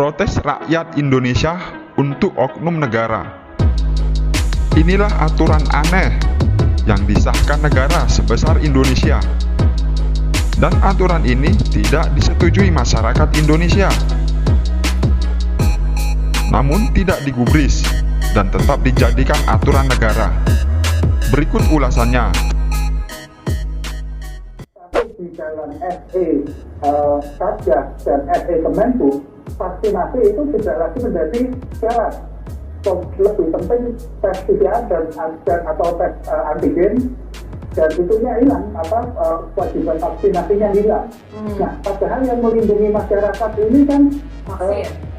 Protes rakyat Indonesia untuk oknum negara. Inilah aturan aneh yang disahkan negara sebesar Indonesia. Dan aturan ini tidak disetujui masyarakat Indonesia. Namun tidak digubris dan tetap dijadikan aturan negara. Berikut ulasannya. Di dalam SE Satgas dan SE Kemenku, vaksinasi itu tidak lagi menjadi syarat. Lebih penting tes PCR dan atau tes antigen, dan itunya hilang, kewajiban vaksinasinya hilang. Nah, padahal yang melindungi masyarakat ini kan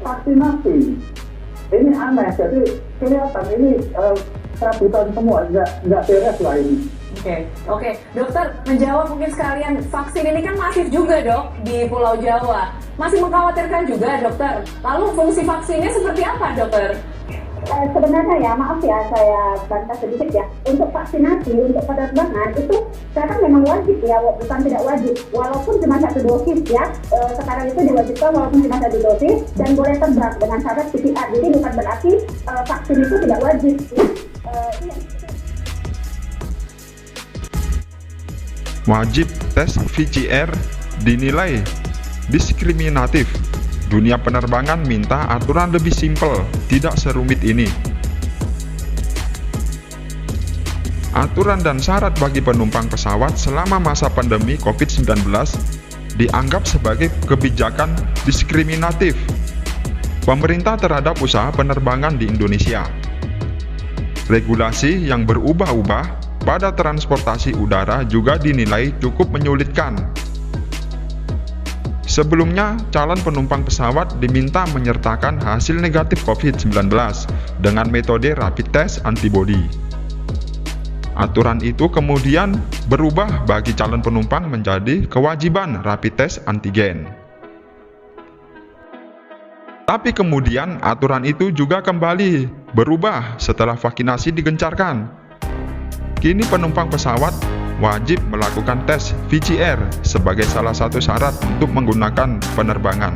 vaksinasi. Ini aneh, jadi kelihatan ini kerabutan semua, nggak beres lah ini. Oke, dokter menjawab mungkin sekalian, vaksin ini kan masif juga dok di Pulau Jawa, masih mengkhawatirkan juga dokter. Lalu fungsi vaksinnya seperti apa dokter? Sebenarnya ya, maaf ya saya bantah sedikit ya. Untuk vaksinasi, untuk penerbangan itu sekarang memang wajib ya, bukan tidak wajib. Walaupun cuma 1 dosis ya, sekarang itu diwajibkan walaupun cuma 1 dosis dan boleh terbang dengan syarat PCR. Jadi bukan berarti vaksin itu tidak wajib. Wajib tes PCR dinilai diskriminatif. Dunia penerbangan minta aturan lebih simpel, tidak serumit ini. Aturan dan syarat bagi penumpang pesawat selama masa pandemi COVID-19 dianggap sebagai kebijakan diskriminatif pemerintah terhadap usaha penerbangan di Indonesia. Regulasi yang berubah-ubah pada transportasi udara juga dinilai cukup menyulitkan. Sebelumnya, calon penumpang pesawat diminta menyertakan hasil negatif COVID-19 dengan metode rapid test antibody. Aturan itu kemudian berubah bagi calon penumpang menjadi kewajiban rapid test antigen. Tapi kemudian aturan itu juga kembali berubah setelah vaksinasi digencarkan. Kini penumpang pesawat wajib melakukan tes PCR sebagai salah satu syarat untuk menggunakan penerbangan.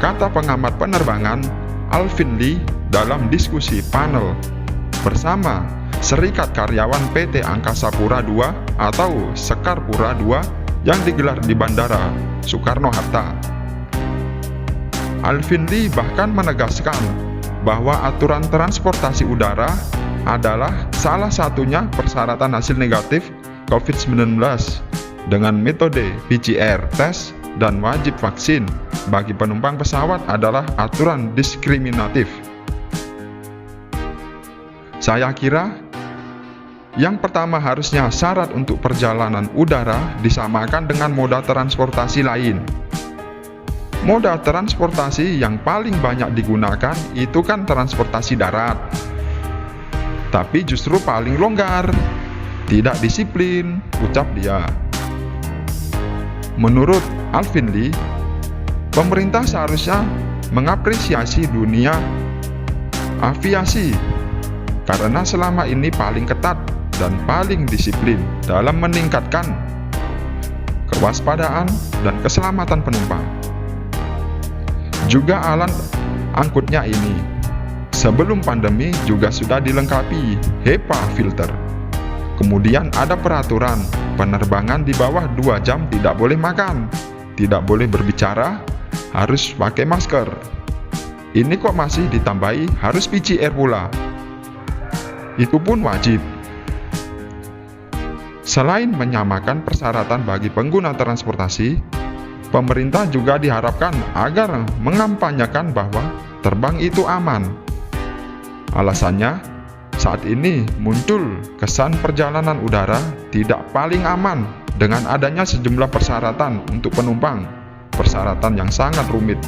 Kata pengamat penerbangan Alvin Lee dalam diskusi panel bersama Serikat Karyawan PT Angkasa Pura II atau Sekar Pura II yang digelar di Bandara Soekarno-Hatta. Alvin Lee bahkan menegaskan bahwa aturan transportasi udara adalah salah satunya persyaratan hasil negatif COVID-19 dengan metode PCR test dan wajib vaksin bagi penumpang pesawat adalah aturan diskriminatif. Saya kira yang pertama harusnya syarat untuk perjalanan udara disamakan dengan moda transportasi lain. Moda transportasi yang paling banyak digunakan itu kan transportasi darat. Tapi justru paling longgar, tidak disiplin, ucap dia. Menurut Alvin Lee, pemerintah seharusnya mengapresiasi dunia aviasi karena selama ini paling ketat dan paling disiplin dalam meningkatkan kewaspadaan dan keselamatan penumpang. Juga alat angkutnya ini sebelum pandemi juga sudah dilengkapi HEPA filter. Kemudian ada peraturan penerbangan di bawah 2 jam tidak boleh makan, tidak boleh berbicara, harus pakai masker. Ini kok masih ditambahi harus PCR pula. Itu pun wajib. Selain menyamakan persyaratan bagi pengguna transportasi, pemerintah juga diharapkan agar mengampanyekan bahwa terbang itu aman. Alasannya, saat ini muncul kesan perjalanan udara tidak paling aman dengan adanya sejumlah persyaratan untuk penumpang, persyaratan yang sangat rumit.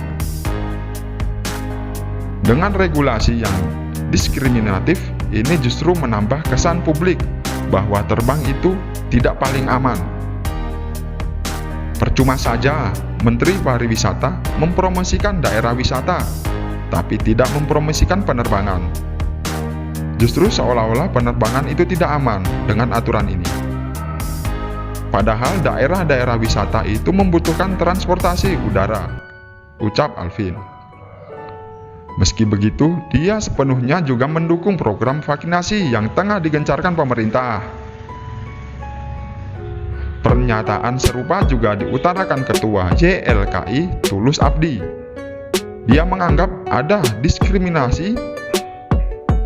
Dengan regulasi yang diskriminatif, ini justru menambah kesan publik bahwa terbang itu tidak paling aman. Percuma saja Menteri Pariwisata mempromosikan daerah wisata, tapi tidak mempromosikan penerbangan. Justru seolah-olah penerbangan itu tidak aman dengan aturan ini. Padahal daerah-daerah wisata itu membutuhkan transportasi udara. ucap Alvin. Meski begitu, dia sepenuhnya juga mendukung program vaksinasi yang tengah digencarkan pemerintah. Pernyataan serupa juga diutarakan Ketua YLKI Tulus Abdi. Dia menganggap ada diskriminasi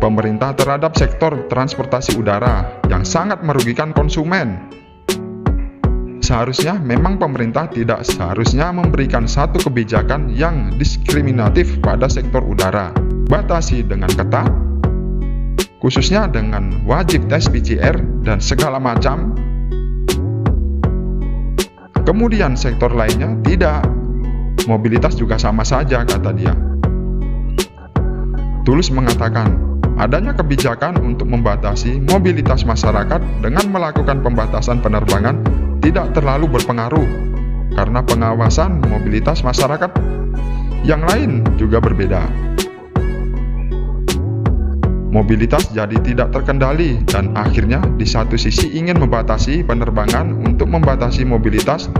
pemerintah terhadap sektor transportasi udara yang sangat merugikan konsumen. Seharusnya memang pemerintah tidak seharusnya memberikan satu kebijakan yang diskriminatif pada sektor udara. Batasi dengan ketat, khususnya dengan wajib tes PCR dan segala macam. Kemudian sektor lainnya tidak. Mobilitas juga sama saja, kata dia. Tulus mengatakan, adanya kebijakan untuk membatasi mobilitas masyarakat dengan melakukan pembatasan penerbangan tidak terlalu berpengaruh, karena pengawasan mobilitas masyarakat yang lain juga berbeda. Mobilitas jadi tidak terkendali dan akhirnya di satu sisi ingin membatasi penerbangan untuk membatasi mobilitas,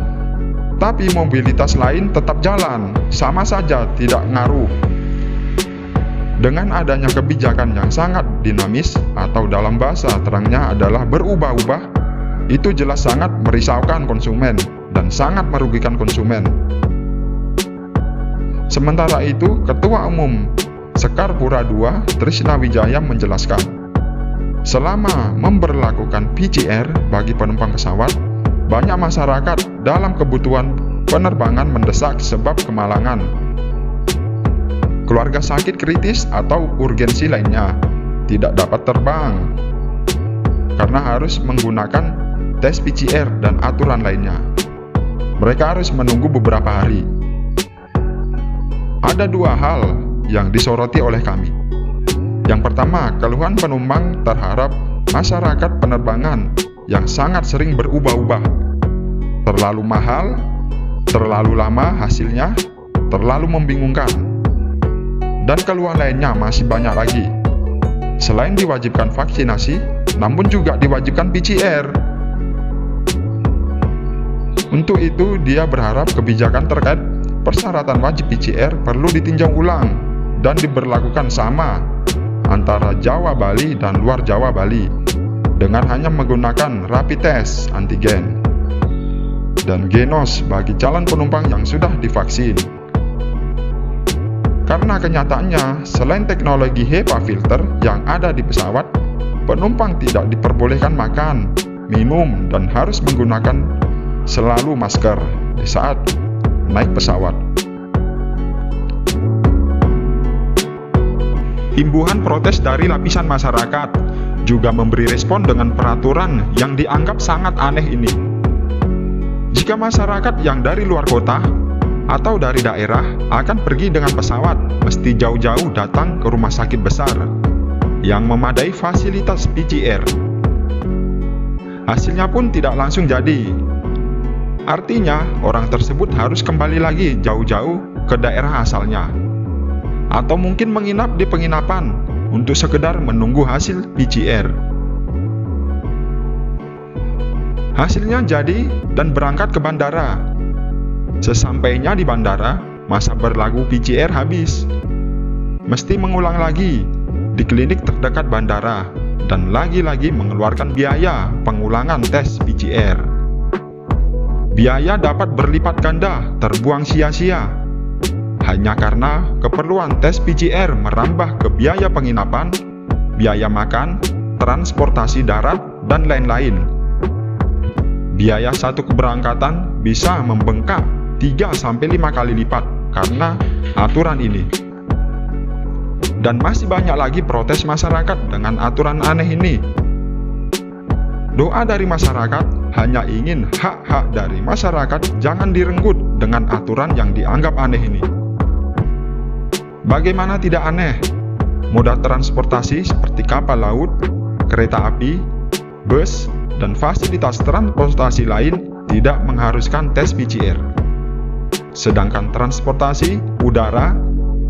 tapi mobilitas lain tetap jalan, sama saja tidak ngaruh. Dengan adanya kebijakan yang sangat dinamis atau dalam bahasa terangnya adalah berubah-ubah, itu jelas sangat merisaukan konsumen dan sangat merugikan konsumen. Sementara itu, Ketua Umum Sekar Pura II Trisna Wijaya menjelaskan, selama memberlakukan PCR bagi penumpang pesawat, banyak masyarakat dalam kebutuhan penerbangan mendesak sebab kemalangan, keluarga sakit kritis atau urgensi lainnya tidak dapat terbang karena harus menggunakan tes PCR dan aturan lainnya. Mereka harus menunggu beberapa hari. Ada dua hal yang disoroti oleh kami. Yang pertama, keluhan penumpang terhadap masyarakat penerbangan yang sangat sering berubah-ubah. Terlalu mahal, terlalu lama hasilnya, terlalu membingungkan. Dan keluhan lainnya masih banyak lagi. Selain diwajibkan vaksinasi, namun juga diwajibkan PCR. Untuk itu, dia berharap kebijakan terkait persyaratan wajib PCR perlu ditinjau ulang dan diberlakukan sama antara Jawa Bali dan luar Jawa Bali dengan hanya menggunakan rapid test antigen dan genos bagi calon penumpang yang sudah divaksin. Karena kenyataannya, selain teknologi HEPA filter yang ada di pesawat, penumpang tidak diperbolehkan makan, minum, dan harus menggunakan selalu masker di saat naik pesawat. Imbuhan protes dari lapisan masyarakat juga memberi respon dengan peraturan yang dianggap sangat aneh ini. Jika masyarakat yang dari luar kota atau dari daerah akan pergi dengan pesawat, mesti jauh-jauh datang ke rumah sakit besar yang memadai fasilitas PCR. Hasilnya pun tidak langsung jadi. Artinya, orang tersebut harus kembali lagi jauh-jauh ke daerah asalnya, atau mungkin menginap di penginapan untuk sekedar menunggu hasil PCR. Hasilnya jadi dan berangkat ke bandara. Sesampainya di bandara, masa berlaku PCR habis. Mesti mengulang lagi di klinik terdekat bandara dan lagi-lagi mengeluarkan biaya pengulangan tes PCR. Biaya dapat berlipat ganda terbuang sia-sia hanya karena keperluan tes PCR merambah ke biaya penginapan, biaya makan, transportasi darat, dan lain-lain. Biaya satu keberangkatan bisa membengkak 3-5 kali lipat karena aturan ini. Dan masih banyak lagi protes masyarakat dengan aturan aneh ini. Doa dari masyarakat hanya ingin hak-hak dari masyarakat jangan direnggut dengan aturan yang dianggap aneh ini. Bagaimana tidak aneh? Moda transportasi seperti kapal laut, kereta api, bus, dan fasilitas transportasi lain tidak mengharuskan tes PCR. Sedangkan transportasi udara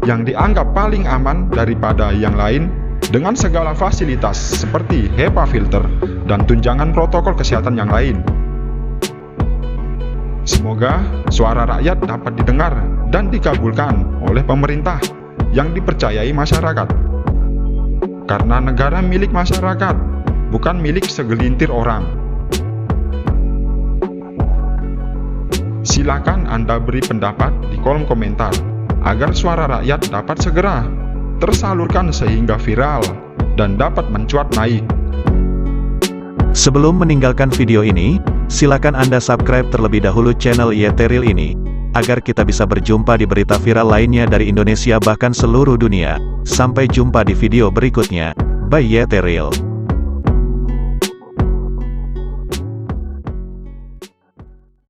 yang dianggap paling aman daripada yang lain dengan segala fasilitas seperti HEPA filter dan tunjangan protokol kesehatan yang lain. Semoga suara rakyat dapat didengar dan dikabulkan oleh pemerintah yang dipercayai masyarakat. Karena negara milik masyarakat, bukan milik segelintir orang. Silakan Anda beri pendapat di kolom komentar agar suara rakyat dapat segera tersalurkan sehingga viral dan dapat mencuat naik. Sebelum meninggalkan video ini, silakan Anda subscribe terlebih dahulu channel Yeteril ini, agar kita bisa berjumpa di berita viral lainnya dari Indonesia bahkan seluruh dunia. Sampai jumpa di video berikutnya. Bye Yeteril.